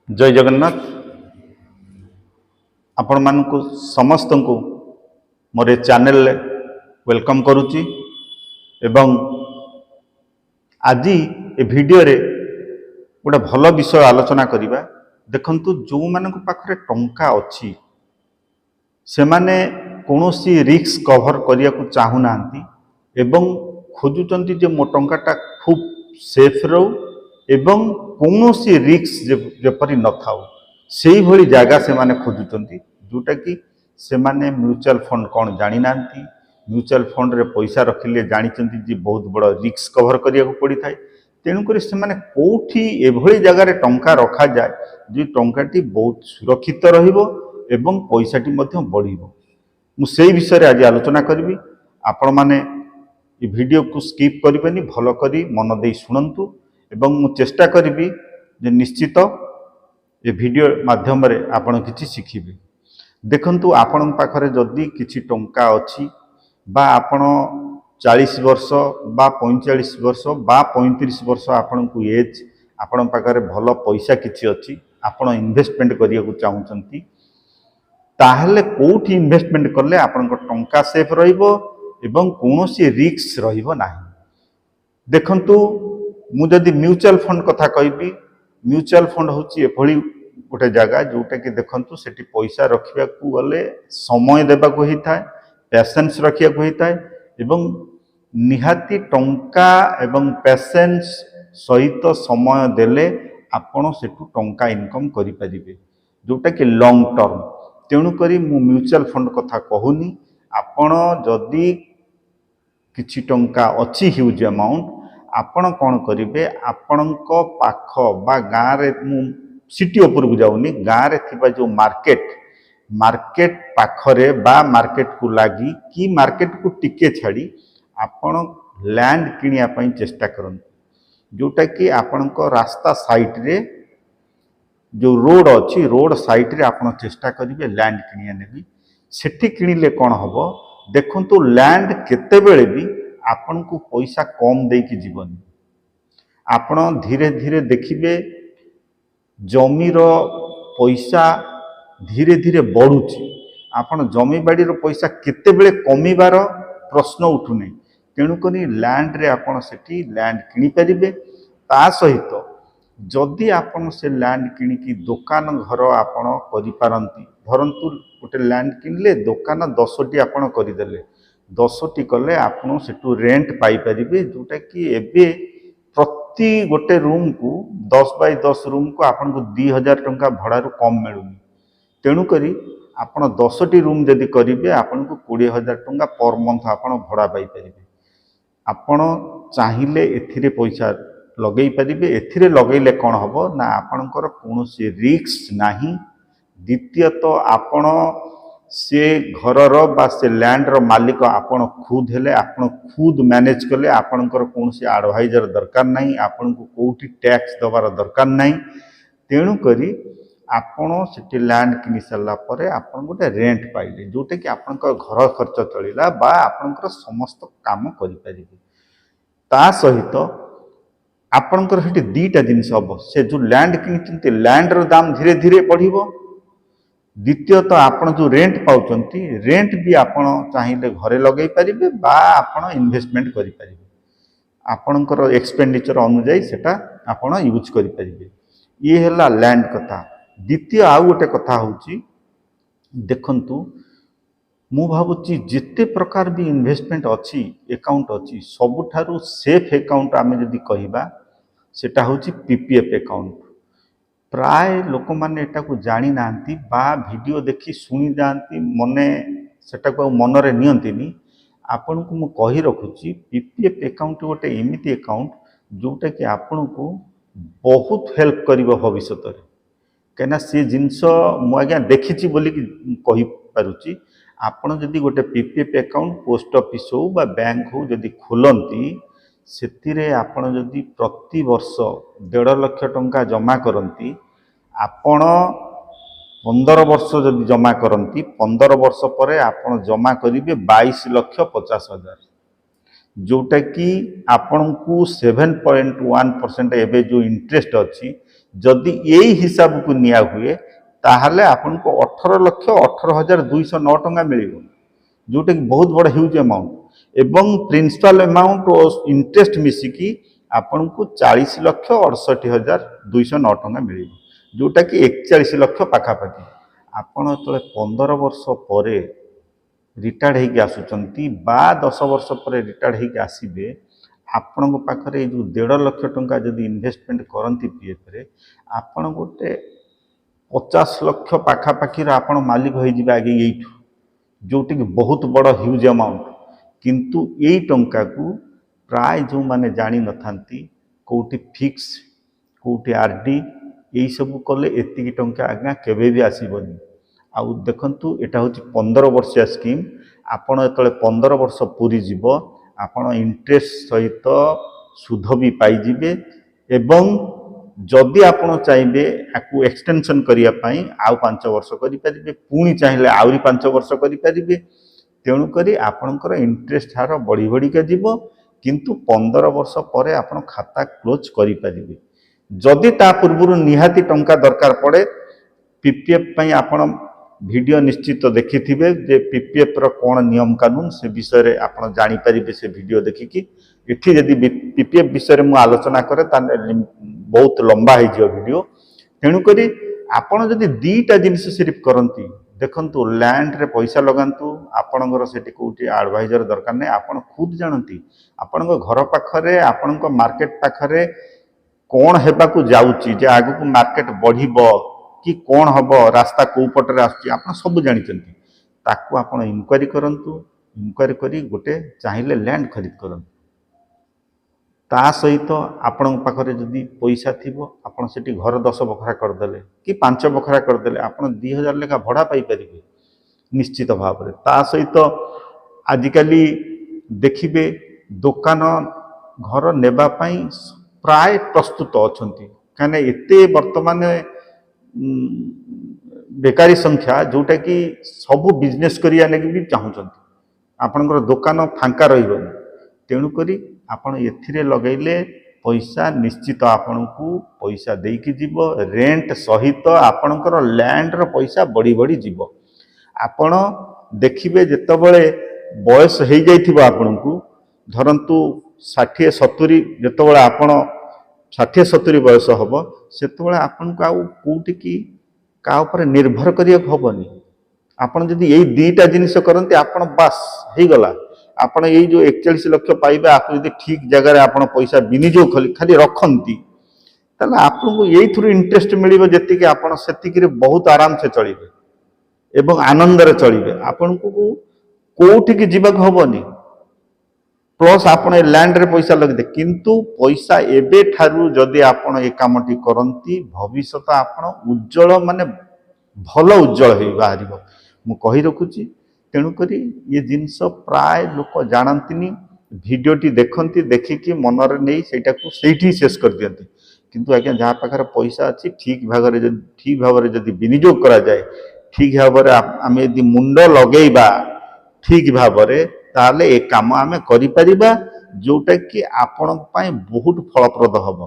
जय जगन्नाथ। आपण मानकु समस्त को मोर चैनल वेलकम करुच्ची एवं आज ए वीडियो रे गोटे भल विषय आलोचना करिबा। देखंतु जो मानक पाखरे टंका अछि से माने कोनोसी रिस्क कवर करिया को चाहू नांती एवं खोजुचंती जे मो टंकाटा खूब सेफ रहू एवं कोनोसी रिस्क जेपरि न थाउ सेही भली जागा से माने खोजुचंती जोटा कि से माने म्यूचुअल फंड कौन जानी नांती। म्यूचुअल फंड रे पैसा रखिले जानिचंती जे बहुत बड़ रिस्क कवर करिया को पड़ी थाए। तेणु करी से माने कोठी एभली जगह रे टंका रखा जाए जे टंकाटी बहुत सुरक्षित रहिबो एवं पैसाटी मध्य बढ़िबो। मु सेही विषय रे आज आलोचना करबी। आपण माने ए वीडियो को स्किप करिबेनी, भलो करी मन देई सुनंतु एवं मु चेष्टा करबी जे निश्चित ए वीडियो माध्यम रे आपण किछि शिखिबे। देखंतु आपण पाखरे जदी किछि टंका अछि बा आपण 40 वर्ष बा 45 वर्ष बा 35 वर्ष आपण को एज आपण पाखरे भलो पैसा किछि अछि आपण इन्वेस्टमेंट करिया को चाहुचंती ताहले कोठी इन्वेस्टमेंट करले आपण को टंका सेफ रहिबो एवं कोनोसी रिस्क रहिबो नाही। देखंतु मु जदी म्यूचुअल फंड कथा कहबी, म्यूचुअल फंड होची एभली गोटे जगह जोटा कि देखंतु सेठी पैसा रखिया को गले समय देबा को ही थाए, पेशेंस रखिया को ही थाए एवं निहाती टंका एवं पेशेंस सहित समय देले आपण सेठु टंका इनकम करि परिबे जोटा कि लॉन्ग टर्म। तेणु करी मु म्यूचुअल फंड कथा कहूनी। आपण जदी किछि टंका अछि ह्यूज अमाउंट आपण कोन करिवे आपणको पाख बा गाँ रे मु सिटी ऊपर को जाउनी, गाँ रे थिबा जो मार्केट पाखरे बा मार्केट को लागी कि मार्केट को टिके छाड़ी आपण लैंड किनिया पई चेष्टा करंतु जोटा कि आपणको रास्ता साइड रे जो रोड अच्छी रोड साइड रे आपण चेष्टा करिवे लैंड किनिया नेबी। सेठी किनिले कोन हबो देखंतु लैंड केते बेले भी आपण को पैसा कम दे कि जीवनी। आपण धीरे धीरे देखिबे जमीर पैसा धीरे धीरे बढ़ुची। आपण जमी बाड़ी रो पैसा केते बेले कमीबार प्रश्न उठु नै। तेणु करी लैंड रे आपण सेठी लैंड किनि परिबे। ता सहित जदि आपण से लैंड किनिकी दुकान घर आपण करि पारंती, धरंतु गोटे लैंड किनले दुकान 10टी आपण करि देले, 10टी कले आपण सेटू रेंट पाई परिबे जोटा कि एबे प्रति गोटे रूम को 10 बाय 10 रूम को आपण को 2000 टंका भड़ा रु कम मिलुनी। तेणु करी आपण 10टी रूम जदि करिवे आपण को 20000 टंका पर मंथ आपण भड़ा पाई परिबे। आपण चाहिले एथिरे पैसा लगेई परिबे। एथिरे लगेइले कोन हबो ना आपणकर कोनोसी रिस्क नाही। द्वितीयत आपण से घरर बा से लैंड रो मालिक आपण खुद हेले, आपण खुद मैनेज कले, आपणकर कोनोसी एडवाइजर दरकार नाही, आपण को कोठी टैक्स दबार दरकार नाही। तेणु करी आपण सेठी लैंड किनि सरला परे आपण गोटे रेंट पाइले जोटे कि आपणकर घर खर्च चलिला बा आपणकर समस्त काम करि परिबे। ता सहित आपणकर हेटी दीटा जिनिस हबो, से जो लैंड किनिचंती लैंड रो दाम धीरे धीरे बढ़िबो। द्वितीयतः आपण जो रेंट पाउचंती रेंट भी आपण चाहिले घरे लगेई परिबे बा आपण इन्वेस्टमेंट करि परिबे। आपणकर एक्सपेंडिचर अनुसार सेटा आपण यूज करि परिबे। ये हैला लैंड कथा। द्वितीय आउ गोटे कथा होची देखंतु मु भाबुची जिते प्रकार भी इन्वेस्टमेंट अच्छी अकाउंट अच्छी सबुठारु सेफ अकाउंट आमे जदि कहिबा सेटा होची पीपीएफ अकाउंट। प्राय लोक माने एटा को जानी नांती बा वीडियो देखि सुनी जांती मने सेटा को मनरे नियंतीनी। आपन को मु कहि रखुची पीपीएफ अकाउंट गोटे एमिति अकाउंट जोटा कि आपन को बहुत हेल्प करिवो भविष्यत रे। कहना से जिंस मु आज्ञा देखिची बोली कहि पारुची। आपण जदि गोटे पीपीएफ अकाउंट पोस्ट ऑफिस हो बा बैंक हो जदि खोलंती सेतिरे आपण जदि प्रति वर्ष 1.5 लाख टंका जमा करंती आपण 15 वर्ष जदि जमा करंती 15 वर्ष परे आपण जमा करिवे 22,50,000 जोटा कि आपण को 7.1% एबे जो इंटरेस्ट अछि जदि यही हिसाब को निया हुए ताहले आपनको 18,18,209 टंका मिल जोटा कि बहुत बड़ ह्यूज अमाउंट एवं प्रिंसिपल अमाउंट और इंटरेस्ट मिसिकी आपन को 40,68,209 टंका मिल जोटा कि 41 लक्ष पाखापाखि आपण जो 15 वर्ष पर रिटायर्ड होगी आसुचंती बा 10 वर्ष पर रिटायर्ड होगी आसबे आपण पाखे जो 1.5 लाख टंका जदि इन्वेस्टमेंट करती पीएफ रे आपण गोटे 50 लक्ष पाखापाखि आपण मालिक हो आगे ये जोटी कि बहुत बड़ ह्यूज अमाउंट किंतु यही टंका को प्राय जो माने जानी न थांती कोटी फिक्स कोटी आरडी यही सब कले एतिकी टंका आज्ञा केबे भी आसीबनी आउ देखंतु एटा होची 15 वर्षिया स्कीम आपण एतले 15 वर्ष पूरी जीव आपण इंटरेस्ट सहित सुध भी पाई जिवे एवं जदि आपण चाहिए आकु एक्सटेंशन करिया पई आउ 5 वर्ष करि परिबे पुणी चाहिए आउरी 5 वर्ष करि परिबे तेणु करी आपणकर इंटरेस्ट हार बढ़ी बढ़ी के जीव किंतु 15 वर्ष पर आपण खाता क्लोज करि परिबे जदि ता पूर्व निहाती टंका दरकार पड़े पीपीएफ पई आपण वीडियो निश्चित देखिथिबे जे पीपीएफ रो कोन नियम कानून से विषय रे आपण जानि परिबे से वीडियो देखिकी इठी यदि पीपीएफ विषय रे मु आलोचना करे ता बहुत लंबा है जो वीडियो तेणु करी आपण जदि दीटा जिनिस सिर्फ करंती देखंतु लैंड रे पैसा लगांतु आपणकर सेठी कोठी एडवाइजर दरकार नै आपण खुद जानती आपणको घर पाखरे आपणको मार्केट पाखरे कोन हेबा को जाउची जे आगु को मार्केट बढ़िबो कि कौन हम रास्ता कौ पटरे आप सब जानते ताकू आपण इनक्वारी करंतु इनक्वारी करी गोटे चाहिए लैंड खरीद करंतु ता सहित आपण पाखरे जदि पैसा थिबो आपण सेठी घर 10 बखरा करदेले कि 5 बखरा करदेले आपण 2000 लेखा भड़ा पाई परिबे निश्चित भाव रे ता सहित आजिकाली देखिबे दुकान घर नेबा पई प्राय प्रस्तुत अछंती काने एते वर्तमान बेकारी संख्या जोटा कि सबू बिजनेस करिया लगी भी चाहूँगी आपणकर दुकान फांका रही तेणु करी आपण एथिरे लगैले पैसा निश्चित आपण को पैसा देकी जीव रेंट सहित आपणकर लैंड रो पैसा बढ़ी बढ़ी जीव आपण देखिबे जेतबेले बयस हो जाइथिबो आपण को धरंतु 60-70 जेतबेले आपण 60-70 बयस हम सेतबेले आपण को आउ कोउटी की का ऊपर निर्भर करिया हबनी आपण जदि यही दीटा जिनिस करंती आपण बास हे गला आपण यही जो 41 लाख पाइबे आप जदि ठीक जगह रे आपण पैसा विनियोग खाली रखंती तले आपण को यही थ्रू इंटरेस्ट मिलिबो जति कि आपण सेति कि बहुत आराम से चलिबे एवं आनंद रे चलिबे आपण को कोउठी की जीवा हबनी प्लस आपण लैंड रे पैसा लगे किंतु पैसा एबे ठारू जदि आपण ए कामटी करंती भविष्यत आपण उज्जवल माने भल उज्जवल हो बाहर मु कहि रखुची तेणु करी ये जिनस प्राय लोक जानती भिडियोटी देखती देखिकी मनरे नहीं सेटा को सेठी शेष कर दियंती किंतु आज्ञा जहाँ पाखरे पैसा अच्छी ठीक भाव में जदि विनियोग करा जाए ठीक भाव में आम यदि मुंड लगेबा ठीक भाव में ताले ए काम आमे करि परिबा जोटा कि आपण पई बहुत फलप्रद हबो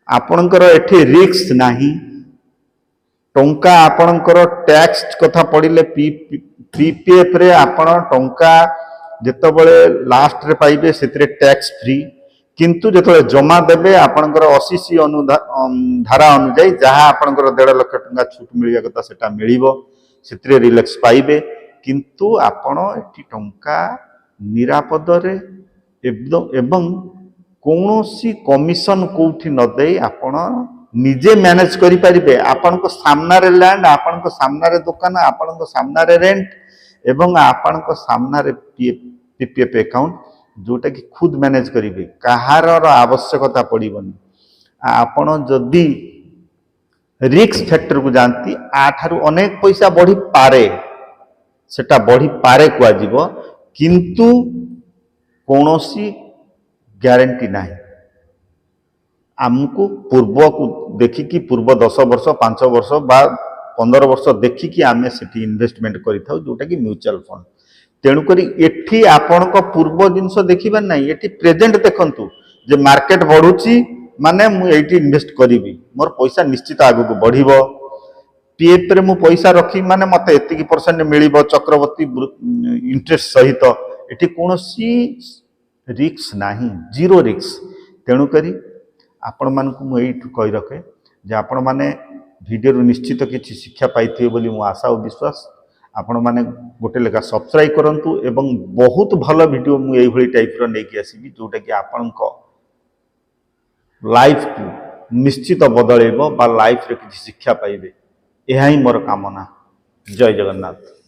आपणकर एठी रिस्क नाही टंका आपणकर टैक्स कथा पड़िले पीपीएफ रे आपण टंका जेतबेले लास्ट रे पाइबे सेतरे टैक्स फ्री किंतु जेतबेले जमा देबे आपणकर 80 धारा अनुसार जहाँ आपणकर 1.5 लाख टंका छूट मिलिया कथा सेटा मिलिबो सेतरे रिलैक्स पाइबे किंतु आपण एठी टंका निरापद रे एवं कौनसी कमिशन कोठी न दे आपण निजे मैनेज करि परिबे आपण को सामना रे लैंड आपण को सामना रे दुकान आपण को सामना रे रेंट एवं आपण को सामना रे पीपीएफ अकाउंट जोटा कि खुद मैनेज करिवे कहार आवश्यकता पड़िबनी आपण जदि रिस्क फैक्टर को जानती आठारु अनेक पैसा बढ़ी पारे सेटा बढ़ी पारे कुआजिब किंतु कौनसी ग्यारंटी नहीं आमको पूर्व को देखिकी पूर्व 10 वर्ष 5 वर्ष बा 15 वर्ष देखिकी आमे सेठी इन्वेस्टमेंट करिथाउ जोटा कि म्यूचुअल फंड तेणु करी एठी आपण को पूर्व जिनस देखिबा नहीं एठी प्रेजेंट देखंतु जे मार्केट बढ़ुची माने मु एटी इन्वेस्ट करी मोर पैसा निश्चित आगु को बढ़िबो पीएफ रे मु पैसा रखी माने मते एतिकी परसेंट मिलिबो चक्रवर्ती इंटरेस्ट सहित एटी कोनोसी रिस्क नाही जीरो रिस्क तेणु करी आपण मान को मु एठु कहि रखे जे आपण माने वीडियो रु निश्चित किछि शिक्षा पाइथिबे बोली मु आशा और विश्वास आपण माने गोटे लेखा सब्सक्राइब करंतु एवं बहुत भल वीडियो मु एई भली टाइप रो नेकी आसीबी जोटा कि आपण को लाइफ को निश्चित बदलेबो बा लाइफ रे किछि शिक्षा पाइबे एहा ही मोर कामना जय जगन्नाथ।